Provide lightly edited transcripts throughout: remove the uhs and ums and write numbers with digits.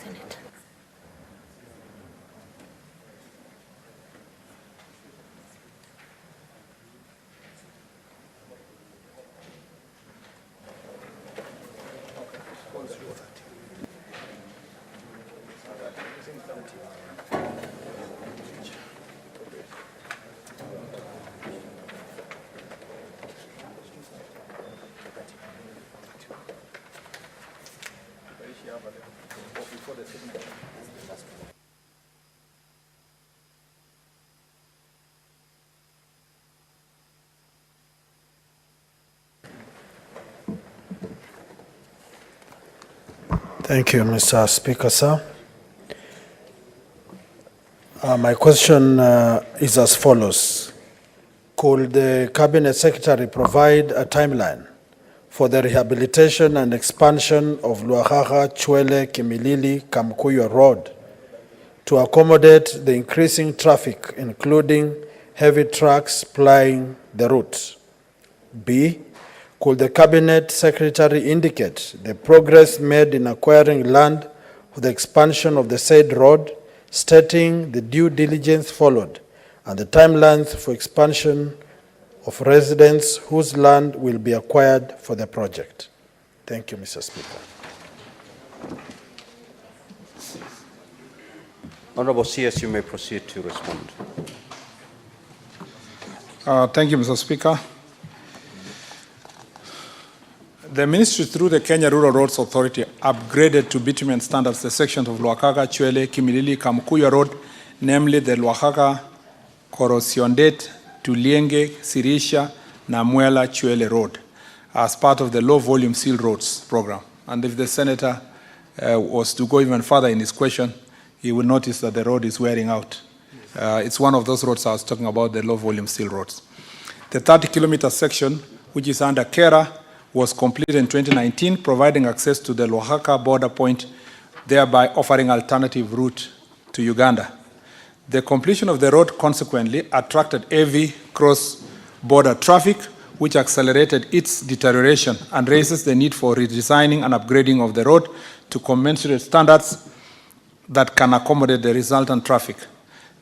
Senate. Thank you, Mr. Speaker, sir. My question is as follows. Could the Cabinet Secretary provide a timeline for the rehabilitation and expansion of Luakaka, Chwele, Kimilili, Kamkuyu Road to accommodate the increasing traffic, including heavy trucks plying the route? B, could the Cabinet Secretary indicate the progress made in acquiring land for the expansion of the said road, stating the due diligence followed and the timelines for expansion of residents whose land will be acquired for the project? Thank you, Mr. Speaker. Honorable CS, you may proceed to respond. Thank you, Mr. Speaker. The Ministry, through the Kenya Rural Roads Authority, upgraded to bitumen standards the sections of Luakaka, Chwele, Kimilili, Kamkuyu Road, namely the Luakaka, Korosiondet, Tulienge, Sirisha, Namuela, Chwele Road, as part of the low-volume seal roads program. And if the Senator was to go even further in his question, he will notice that the road is wearing out. It's one of those roads I was talking about, the low-volume seal roads. The 30-kilometer section, which is under Kera, was completed in 2019, providing access to the Luakaka border point, thereby offering alternative route to Uganda. The completion of the road consequently attracted heavy cross-border traffic, which accelerated its deterioration and raises the need for redesigning and upgrading of the road to commensurate standards that can accommodate the resultant traffic.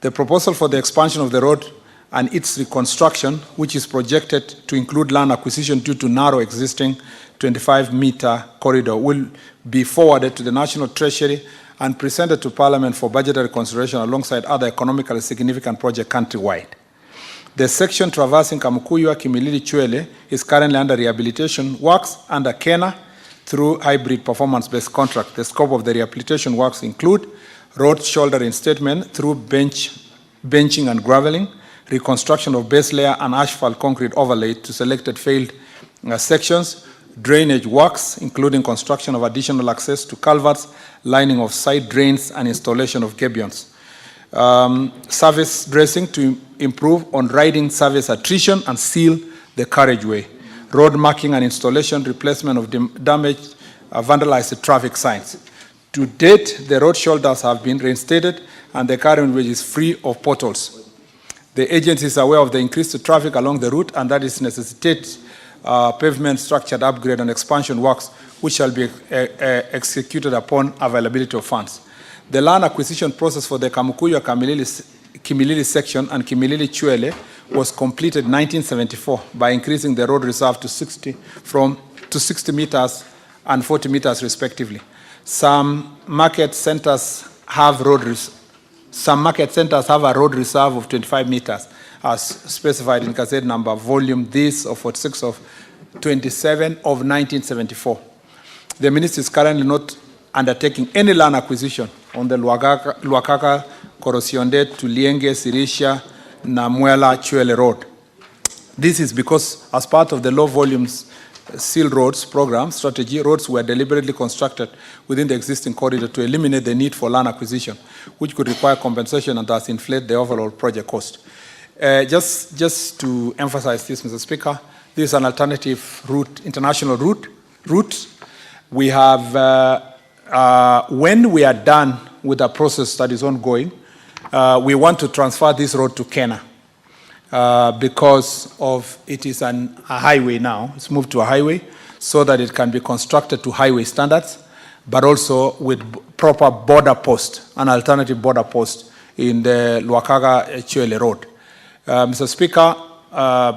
The proposal for the expansion of the road and its reconstruction, which is projected to include land acquisition due to narrow existing 25-meter corridor, will be forwarded to the National Treasury and presented to Parliament for budgetary consideration alongside other economically significant projects countrywide. The section traversing Kamkuyu, Kimilili, Chwele is currently under rehabilitation works under KENA through hybrid performance-based contract. The scope of the rehabilitation works include road shoulder reinstatement through benching and graveling, reconstruction of base layer and asphalt concrete overlay to selected failed sections, drainage works, including construction of additional access to culverts, lining of side drains, and installation of gabions. Surface dressing to improve on riding surface attrition and seal the carriageway. Road marking and installation, replacement of damaged, vandalized traffic signs. To date, the road shoulders have been reinstated and the current way is free of potholes. The agency is aware of the increased traffic along the route and that is necessitates pavement structured upgrade and expansion works which shall be executed upon availability of funds. The land acquisition process for the Kamkuyu Kimilili section and Kimilili Chwele was completed in 1974 by increasing the road reserve to 60 meters and 40 meters respectively. Some market centers have a road reserve of 25 meters, as specified in Gazette number volume this of 46 of 27 of 1974. The ministry is currently not undertaking any land acquisition on the Luakaka, Korosiondet, Tulienge, Sirisha, Namuela, Chwele Road. This is because as part of the low volumes seal roads program strategy, roads were deliberately constructed within the existing corridor to eliminate the need for land acquisition, which could require compensation and thus inflate the overall project cost. Just to emphasize this, Mr. Speaker, this is an alternative route, international route. We have, when we are done with the process that is ongoing, we want to transfer this road to Kenya. Because of it is a highway now. It's moved to a highway so that it can be constructed to highway standards but also with proper border post, an alternative border post in the Luakaga-Chwele Road. Mr. Speaker,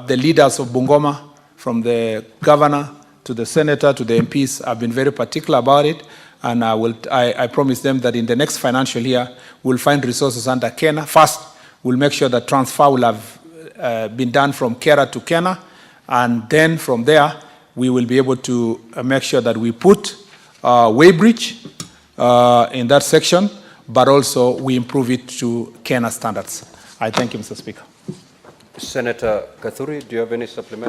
the leaders of Bungoma, from the governor to the senator to the MPs, have been very particular about it, and I promise them that in the next financial year, we'll find resources under Kenya. First, we'll make sure that transfer will have been done from Kera to Kenya, and then from there, we will be able to make sure that we put weighbridge in that section, but also we improve it to Kenya standards. I thank you, Mr. Speaker. Senator Gathuri, do you have any supplementary?